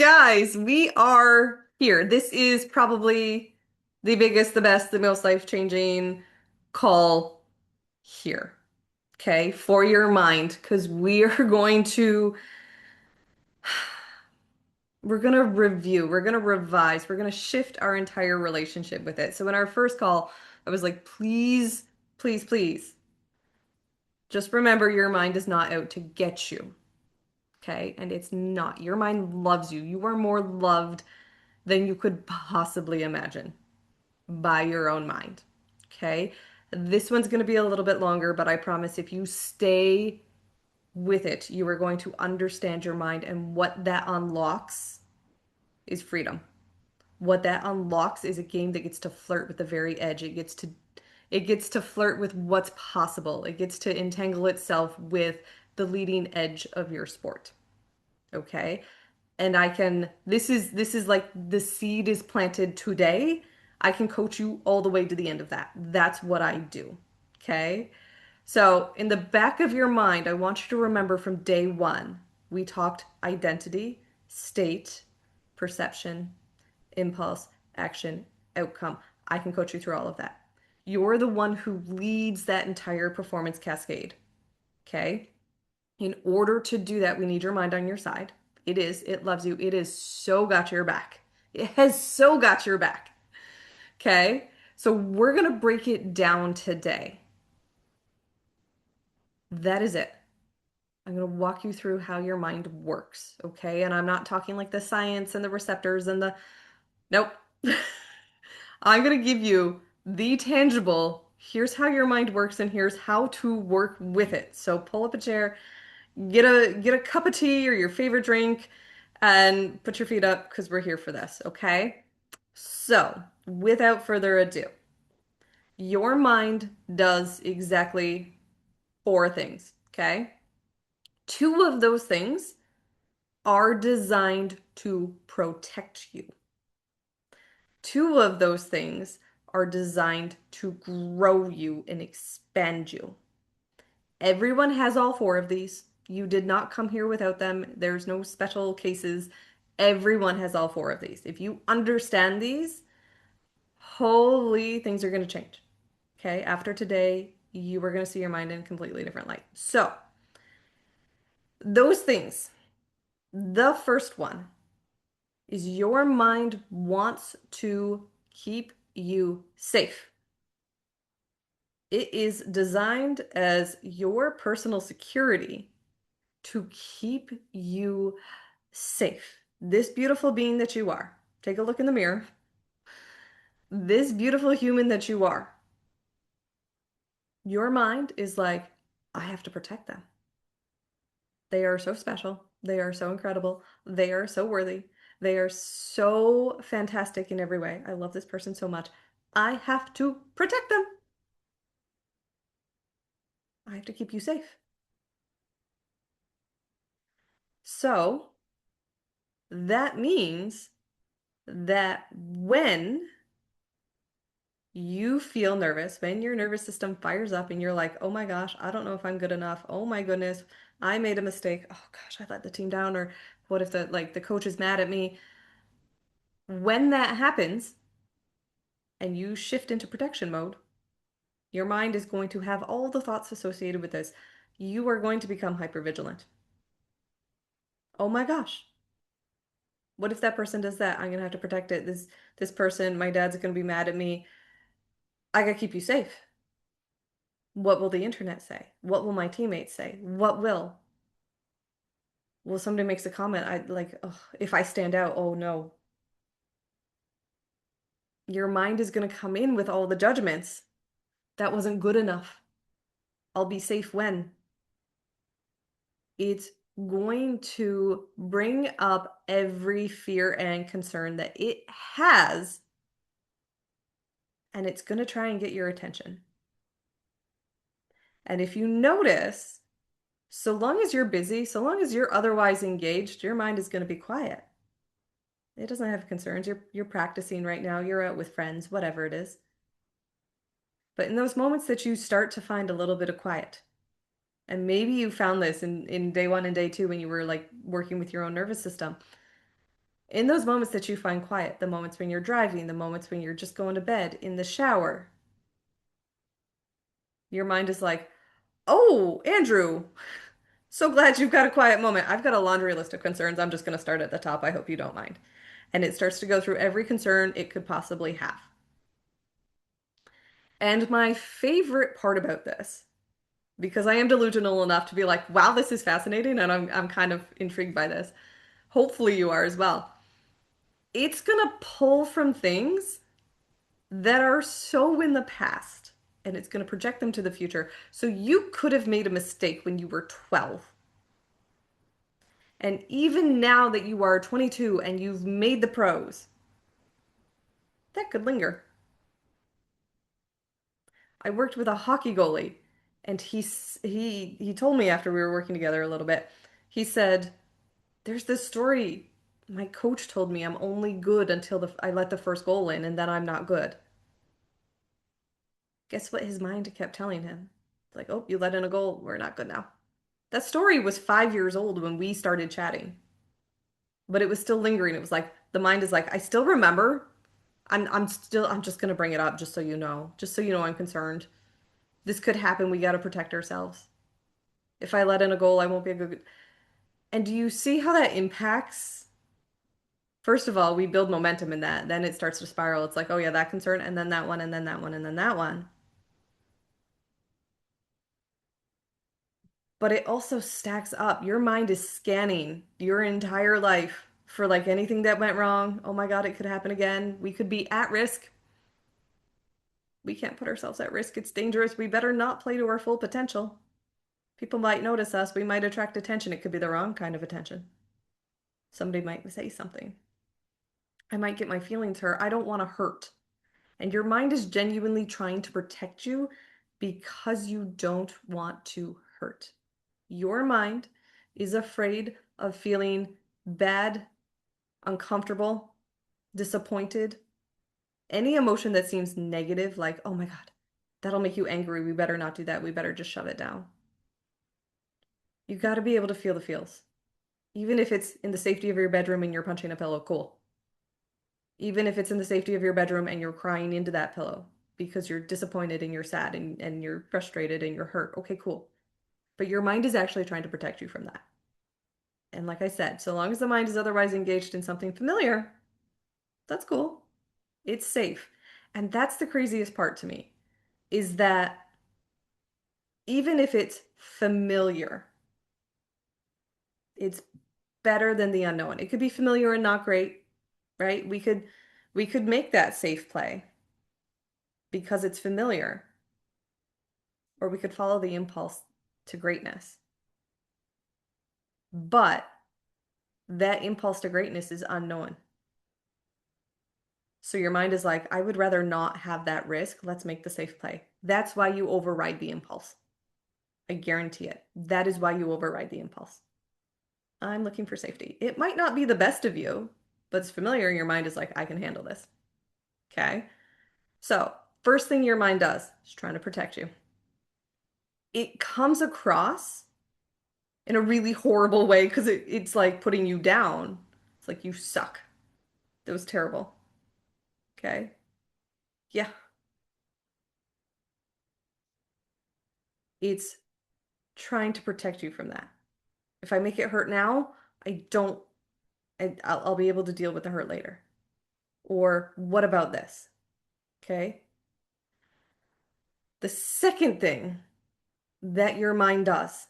Guys, we are here. This is probably the biggest, the best, the most life-changing call here. Okay, for your mind, because we are going to we're gonna review, we're gonna revise, we're gonna shift our entire relationship with it. So in our first call, I was like, please, please, please, just remember your mind is not out to get you. Okay, and it's not. Your mind loves you. You are more loved than you could possibly imagine by your own mind. Okay. This one's going to be a little bit longer, but I promise if you stay with it, you are going to understand your mind, and what that unlocks is freedom. What that unlocks is a game that gets to flirt with the very edge. It gets to flirt with what's possible. It gets to entangle itself with the leading edge of your sport. Okay? And this is like the seed is planted today. I can coach you all the way to the end of that. That's what I do. Okay? So, in the back of your mind, I want you to remember from day one, we talked identity, state, perception, impulse, action, outcome. I can coach you through all of that. You're the one who leads that entire performance cascade. Okay? In order to do that, we need your mind on your side. It loves you. It is so got your back. It has so got your back. Okay? So we're going to break it down today. That is it. I'm going to walk you through how your mind works. Okay? And I'm not talking like the science and the receptors and the, nope. I'm going to give you the tangible. Here's how your mind works and here's how to work with it. So pull up a chair, get a cup of tea or your favorite drink and put your feet up because we're here for this, okay? So, without further ado, your mind does exactly four things, okay? Two of those things are designed to protect you. Two of those things are designed to grow you and expand you. Everyone has all four of these. You did not come here without them. There's no special cases. Everyone has all four of these. If you understand these, holy things are going to change. Okay, after today, you are going to see your mind in a completely different light. So, those things, the first one is your mind wants to keep you safe. It is designed as your personal security to keep you safe. This beautiful being that you are, take a look in the mirror. This beautiful human that you are, your mind is like, I have to protect them. They are so special. They are so incredible. They are so worthy. They are so fantastic in every way. I love this person so much. I have to protect them. I have to keep you safe. So that means that when you feel nervous, when your nervous system fires up and you're like, oh my gosh, I don't know if I'm good enough. Oh my goodness, I made a mistake. Oh gosh, I let the team down. Or what if the coach is mad at me? When that happens and you shift into protection mode, your mind is going to have all the thoughts associated with this. You are going to become hypervigilant. Oh my gosh, what if that person does that? I'm gonna have to protect it. This person, my dad's gonna be mad at me. I gotta keep you safe. What will the internet say? What will my teammates say? What will? Well, somebody makes a comment, I like, ugh, if I stand out, oh no. Your mind is going to come in with all the judgments. That wasn't good enough. I'll be safe when. It's going to bring up every fear and concern that it has, and it's going to try and get your attention. And if you notice, so long as you're busy, so long as you're otherwise engaged, your mind is going to be quiet. It doesn't have concerns. You're practicing right now. You're out with friends, whatever it is. But in those moments that you start to find a little bit of quiet, and maybe you found this in day one and day two when you were like working with your own nervous system, In those moments that you find quiet, the moments when you're driving, the moments when you're just going to bed, in the shower, your mind is like, oh, Andrew, so glad you've got a quiet moment. I've got a laundry list of concerns. I'm just going to start at the top. I hope you don't mind. And it starts to go through every concern it could possibly have. And my favorite part about this, because I am delusional enough to be like, wow, this is fascinating, and I'm kind of intrigued by this. Hopefully you are as well. It's gonna pull from things that are so in the past, and it's gonna project them to the future. So you could have made a mistake when you were 12. And even now that you are 22 and you've made the pros, that could linger. I worked with a hockey goalie, and he told me after we were working together a little bit. He said, "There's this story. My coach told me I'm only good until I let the first goal in, and then I'm not good." Guess what his mind kept telling him? Like, "Oh, you let in a goal. We're not good now." That story was 5 years old when we started chatting, but it was still lingering. It was like the mind is like, "I still remember. I'm just gonna bring it up just so you know. Just so you know I'm concerned. This could happen. We got to protect ourselves. If I let in a goal, I won't be a good." And do you see how that impacts? First of all, we build momentum in that. Then it starts to spiral. It's like, oh yeah, that concern, and then that one, and then that one, and then that one. But it also stacks up. Your mind is scanning your entire life for like anything that went wrong. Oh my God, it could happen again. We could be at risk. We can't put ourselves at risk. It's dangerous. We better not play to our full potential. People might notice us. We might attract attention. It could be the wrong kind of attention. Somebody might say something. I might get my feelings hurt. I don't want to hurt. And your mind is genuinely trying to protect you because you don't want to hurt. Your mind is afraid of feeling bad, uncomfortable, disappointed, any emotion that seems negative, like, oh my God, that'll make you angry. We better not do that. We better just shove it down. You got to be able to feel the feels. Even if it's in the safety of your bedroom and you're punching a pillow, cool. Even if it's in the safety of your bedroom and you're crying into that pillow because you're disappointed and you're sad and you're frustrated and you're hurt. Okay, cool. But your mind is actually trying to protect you from that. And like I said, so long as the mind is otherwise engaged in something familiar, that's cool. It's safe. And that's the craziest part to me is that even if it's familiar, it's better than the unknown. It could be familiar and not great, right? We could make that safe play because it's familiar, or we could follow the impulse to greatness. But that impulse to greatness is unknown. So your mind is like, I would rather not have that risk. Let's make the safe play. That's why you override the impulse. I guarantee it. That is why you override the impulse. I'm looking for safety. It might not be the best of you, but it's familiar. Your mind is like, I can handle this. Okay. So, first thing your mind does is trying to protect you. It comes across in a really horrible way because it's like putting you down. It's like, you suck. That was terrible. Okay. Yeah. It's trying to protect you from that. If I make it hurt now, I don't, I'll be able to deal with the hurt later. Or what about this? Okay. The second thing that your mind does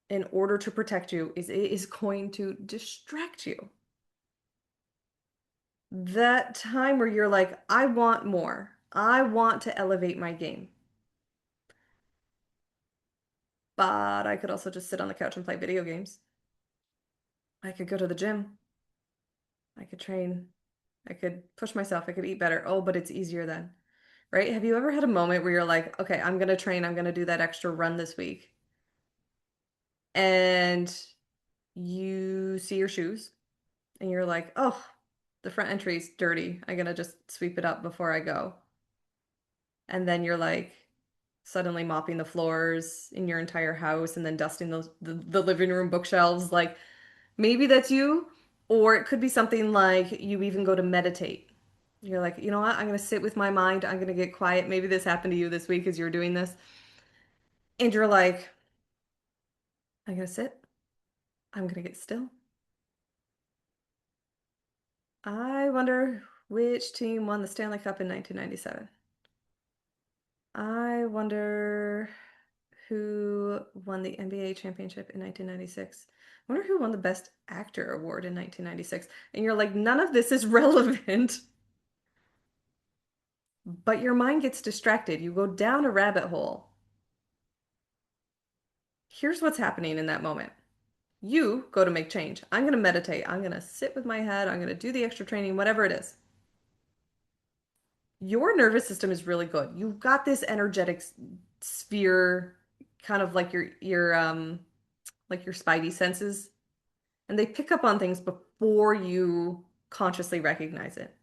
in order to protect you is it is going to distract you. That time where you're like, I want more. I want to elevate my game. But I could also just sit on the couch and play video games. I could go to the gym. I could train. I could push myself. I could eat better. Oh, but it's easier then. Right? Have you ever had a moment where you're like, okay, I'm gonna train, I'm gonna do that extra run this week, and you see your shoes and you're like, oh, the front entry's dirty. I'm gonna just sweep it up before I go. And then you're like suddenly mopping the floors in your entire house and then dusting the living room bookshelves. Like maybe that's you, Or it could be something like you even go to meditate. You're like, you know what? I'm going to sit with my mind. I'm going to get quiet. Maybe this happened to you this week as you were doing this. And you're like, I'm going to sit. I'm going to get still. I wonder which team won the Stanley Cup in 1997. I wonder who won the NBA championship in 1996. I wonder who won the Best Actor award in 1996. And you're like, none of this is relevant. But your mind gets distracted. You go down a rabbit hole. Here's what's happening in that moment. You go to make change. I'm going to meditate. I'm going to sit with my head. I'm going to do the extra training, whatever it is. Your nervous system is really good. You've got this energetic sphere, kind of like your spidey senses, and they pick up on things before you consciously recognize it.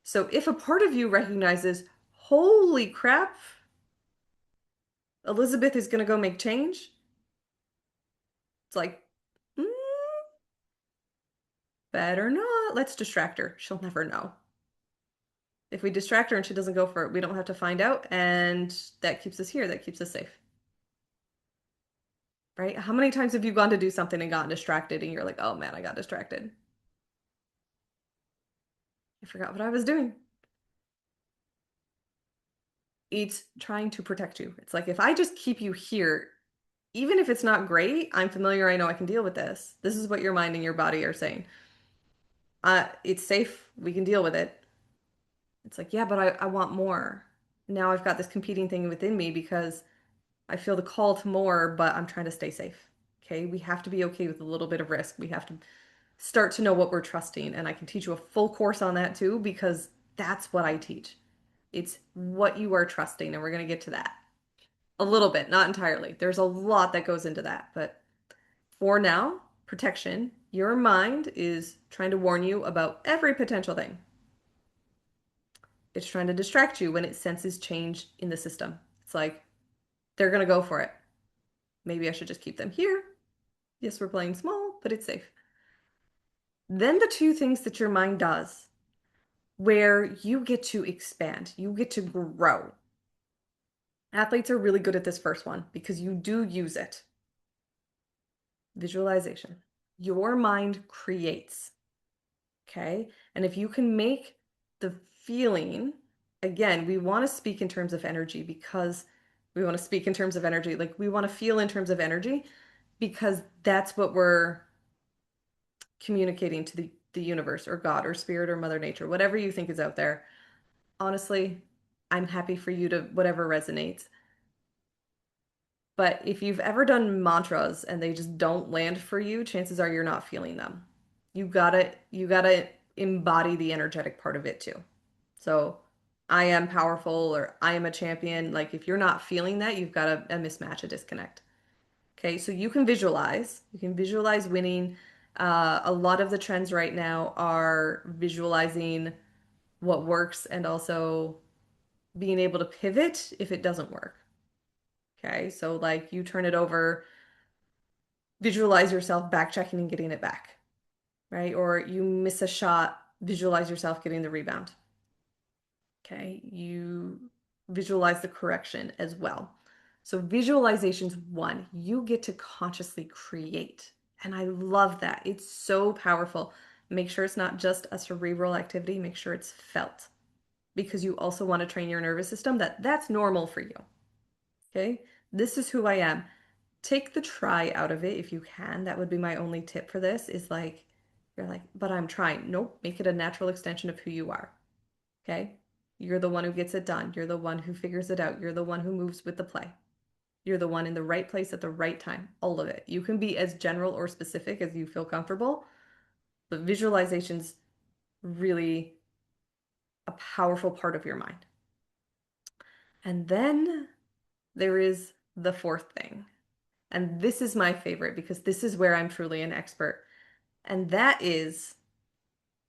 So if a part of you recognizes, holy crap, Elizabeth is going to go make change, it's like, mm, better not. Let's distract her. She'll never know. If we distract her and she doesn't go for it, we don't have to find out, and that keeps us here. That keeps us safe. Right? How many times have you gone to do something and gotten distracted and you're like, oh man, I got distracted. I forgot what I was doing. It's trying to protect you. It's like if I just keep you here, even if it's not great, I'm familiar, I know I can deal with this. This is what your mind and your body are saying. It's safe, we can deal with it. It's like, yeah, but I want more. Now I've got this competing thing within me because I feel the call to more, but I'm trying to stay safe. Okay, we have to be okay with a little bit of risk. We have to start to know what we're trusting. And I can teach you a full course on that too, because that's what I teach. It's what you are trusting, and we're going to get to that a little bit, not entirely. There's a lot that goes into that, but for now, protection, your mind is trying to warn you about every potential thing. It's trying to distract you when it senses change in the system. It's like, they're going to go for it. Maybe I should just keep them here. Yes, we're playing small, but it's safe. Then the two things that your mind does where you get to expand, you get to grow. Athletes are really good at this first one because you do use it. Visualization. Your mind creates. Okay. And if you can make the feeling, again, we want to speak in terms of energy because we want to speak in terms of energy. Like we want to feel in terms of energy because that's what we're communicating to the universe or God or spirit or Mother Nature, whatever you think is out there. Honestly, I'm happy for you to whatever resonates. But if you've ever done mantras and they just don't land for you, chances are you're not feeling them. You gotta embody the energetic part of it too. So I am powerful or I am a champion. Like if you're not feeling that, you've got a mismatch, a disconnect. Okay, so you can visualize. You can visualize winning. A lot of the trends right now are visualizing what works and also being able to pivot if it doesn't work. Okay, so like you turn it over, visualize yourself back checking and getting it back, right? Or you miss a shot, visualize yourself getting the rebound. Okay, you visualize the correction as well. So visualization's one. You get to consciously create. And I love that. It's so powerful. Make sure it's not just a cerebral activity, make sure it's felt because you also want to train your nervous system that that's normal for you. Okay? This is who I am. Take the try out of it if you can. That would be my only tip for this is like you're like, but I'm trying. Nope, make it a natural extension of who you are. Okay? You're the one who gets it done. You're the one who figures it out. You're the one who moves with the play. You're the one in the right place at the right time. All of it. You can be as general or specific as you feel comfortable, but visualization's really a powerful part of your mind. And then there is the fourth thing. And this is my favorite because this is where I'm truly an expert. And that is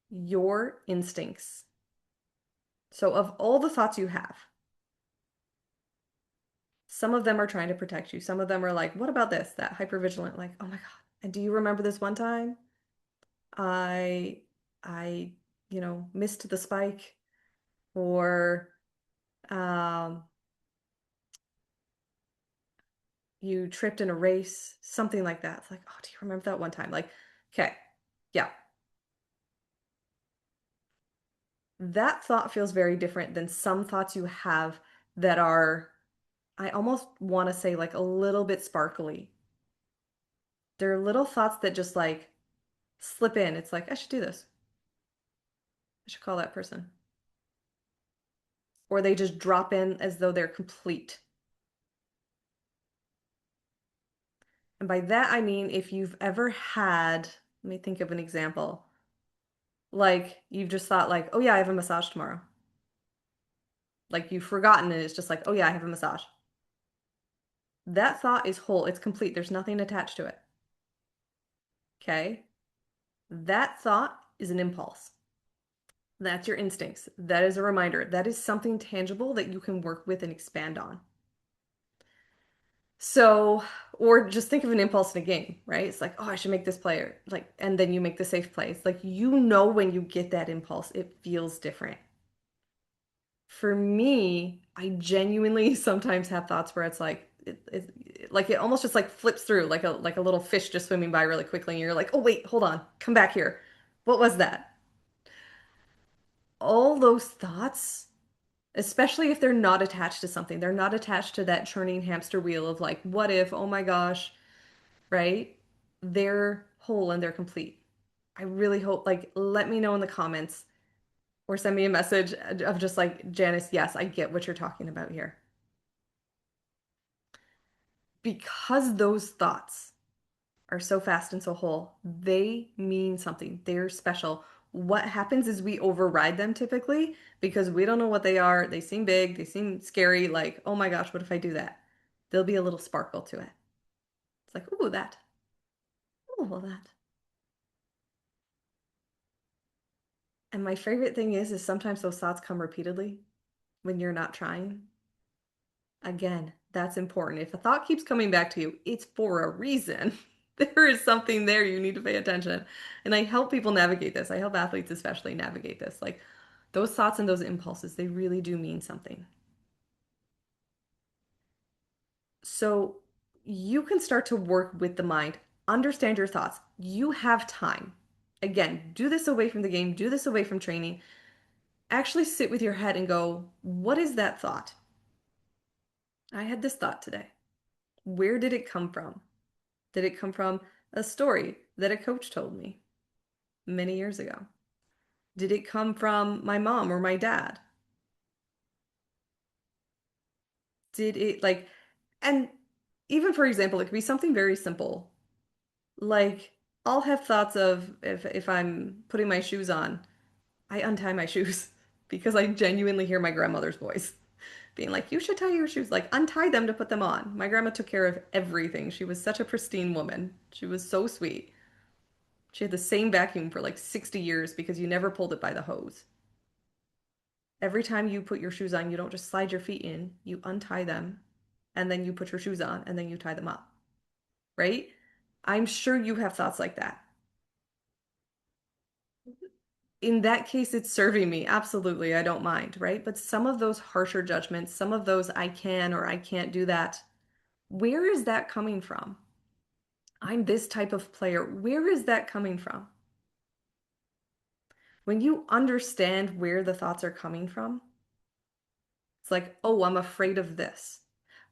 your instincts. So, of all the thoughts you have, some of them are trying to protect you. Some of them are like, what about this? That hypervigilant, like, oh my God. And do you remember this one time? I I missed the spike, or um you tripped in a race, something like that. It's like, oh, do you remember that one time? Like, okay, yeah. That thought feels very different than some thoughts you have that are, I almost want to say, like a little bit sparkly. They're little thoughts that just like slip in. It's like, I should do this. I should call that person. Or they just drop in as though they're complete. And by that, I mean, if you've ever had, let me think of an example. Like you've just thought like, oh yeah, I have a massage tomorrow. Like you've forgotten and it's just like, oh yeah, I have a massage. That thought is whole. It's complete. There's nothing attached to it. Okay? That thought is an impulse. That's your instincts. That is a reminder. That is something tangible that you can work with and expand on. So, or just think of an impulse in a game, right? It's like, oh, I should make this player. Like, and then you make the safe play. It's like, when you get that impulse, it feels different. For me, I genuinely sometimes have thoughts where it's like, like it almost just like flips through like a little fish just swimming by really quickly, and you're like, oh wait, hold on, come back here. What was that? All those thoughts, especially if they're not attached to something, they're not attached to that churning hamster wheel of like, what if, oh my gosh, right? They're whole and they're complete. I really hope, like, let me know in the comments or send me a message of just like, Janice, yes, I get what you're talking about here. Because those thoughts are so fast and so whole, they mean something. They're special. What happens is we override them typically because we don't know what they are. They seem big, they seem scary, like, oh my gosh, what if I do that? There'll be a little sparkle to it. It's like, ooh, that. Ooh, well, that. And my favorite thing is sometimes those thoughts come repeatedly when you're not trying. Again, that's important. If a thought keeps coming back to you, it's for a reason. There is something there you need to pay attention. And I help people navigate this. I help athletes especially navigate this. Like those thoughts and those impulses, they really do mean something. So you can start to work with the mind, understand your thoughts. You have time. Again, do this away from the game, do this away from training. Actually sit with your head and go, what is that thought? I had this thought today. Where did it come from? Did it come from a story that a coach told me many years ago? Did it come from my mom or my dad? Did it like, and even for example, it could be something very simple. Like I'll have thoughts of if I'm putting my shoes on, I untie my shoes because I genuinely hear my grandmother's voice being like, you should tie your shoes, like untie them to put them on. My grandma took care of everything. She was such a pristine woman. She was so sweet. She had the same vacuum for like 60 years because you never pulled it by the hose. Every time you put your shoes on, you don't just slide your feet in, you untie them, and then you put your shoes on, and then you tie them up, right? I'm sure you have thoughts like that. In that case, it's serving me. Absolutely, I don't mind, right? But some of those harsher judgments, some of those I can or I can't do that, where is that coming from? I'm this type of player. Where is that coming from? When you understand where the thoughts are coming from, it's like, oh, I'm afraid of this.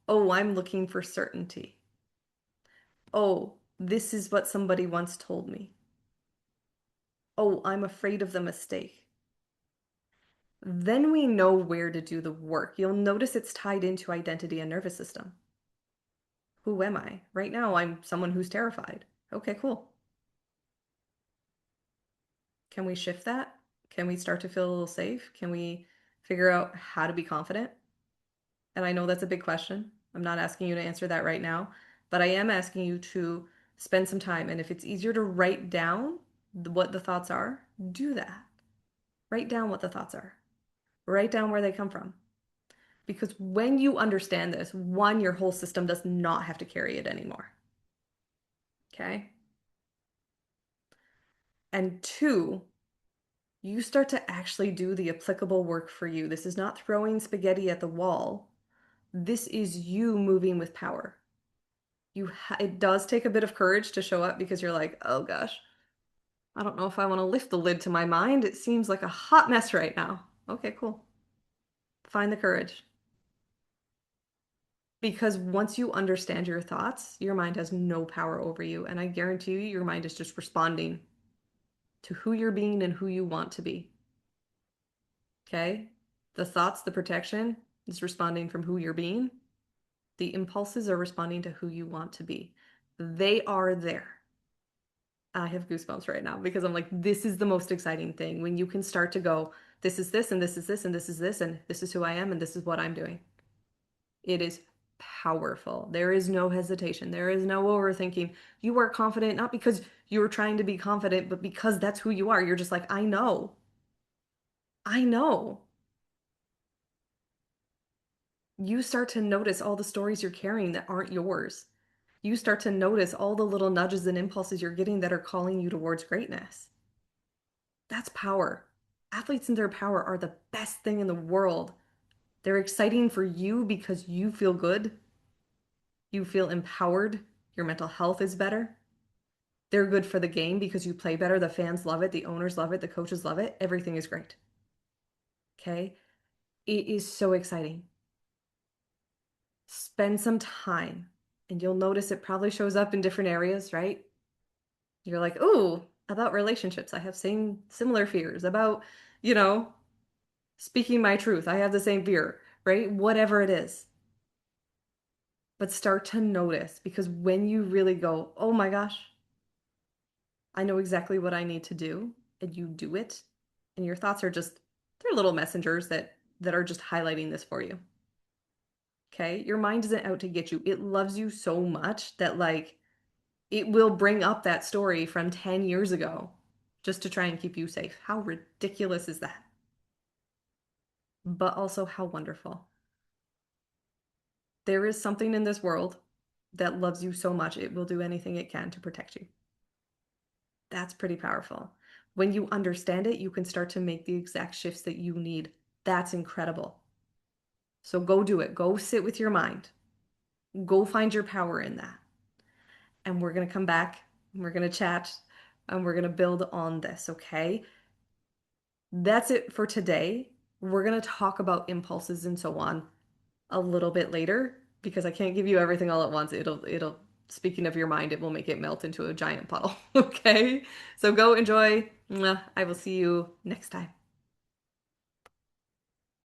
Oh, I'm looking for certainty. Oh, this is what somebody once told me. Oh, I'm afraid of the mistake. Then we know where to do the work. You'll notice it's tied into identity and nervous system. Who am I? Right now, I'm someone who's terrified. Okay, cool. Can we shift that? Can we start to feel a little safe? Can we figure out how to be confident? And I know that's a big question. I'm not asking you to answer that right now, but I am asking you to spend some time. And if it's easier to write down what the thoughts are, do that. Write down what the thoughts are. Write down where they come from. Because when you understand this, one, your whole system does not have to carry it anymore. Okay? And two, you start to actually do the applicable work for you. This is not throwing spaghetti at the wall. This is you moving with power. It does take a bit of courage to show up because you're like, oh gosh, I don't know if I want to lift the lid to my mind. It seems like a hot mess right now. Okay, cool. Find the courage. Because once you understand your thoughts, your mind has no power over you. And I guarantee you, your mind is just responding to who you're being and who you want to be. Okay? The thoughts, the protection is responding from who you're being. The impulses are responding to who you want to be. They are there. I have goosebumps right now because I'm like, this is the most exciting thing when you can start to go, this is this, and this is this, and this is this, and this is who I am, and this is what I'm doing. It is powerful. There is no hesitation. There is no overthinking. You are confident, not because you're trying to be confident, but because that's who you are. You're just like, I know. I know. You start to notice all the stories you're carrying that aren't yours. You start to notice all the little nudges and impulses you're getting that are calling you towards greatness. That's power. Athletes in their power are the best thing in the world. They're exciting for you because you feel good, you feel empowered, your mental health is better. They're good for the game because you play better, the fans love it, the owners love it, the coaches love it. Everything is great. Okay? It is so exciting. Spend some time and you'll notice it probably shows up in different areas, right? You're like, "Ooh, about relationships, I have same similar fears about, you know, speaking my truth. I have the same fear, right? Whatever it is." But start to notice because when you really go, oh my gosh, I know exactly what I need to do, and you do it, and your thoughts are just, they're little messengers that are just highlighting this for you. Okay? Your mind isn't out to get you. It loves you so much that like it will bring up that story from 10 years ago just to try and keep you safe. How ridiculous is that? But also how wonderful. There is something in this world that loves you so much, it will do anything it can to protect you. That's pretty powerful. When you understand it, you can start to make the exact shifts that you need. That's incredible. So go do it. Go sit with your mind. Go find your power in that. And we're going to come back, and we're going to chat, and we're going to build on this, okay? That's it for today. We're going to talk about impulses and so on a little bit later because I can't give you everything all at once. Speaking of your mind, it will make it melt into a giant puddle. Okay? So go enjoy. Mwah. I will see you next time.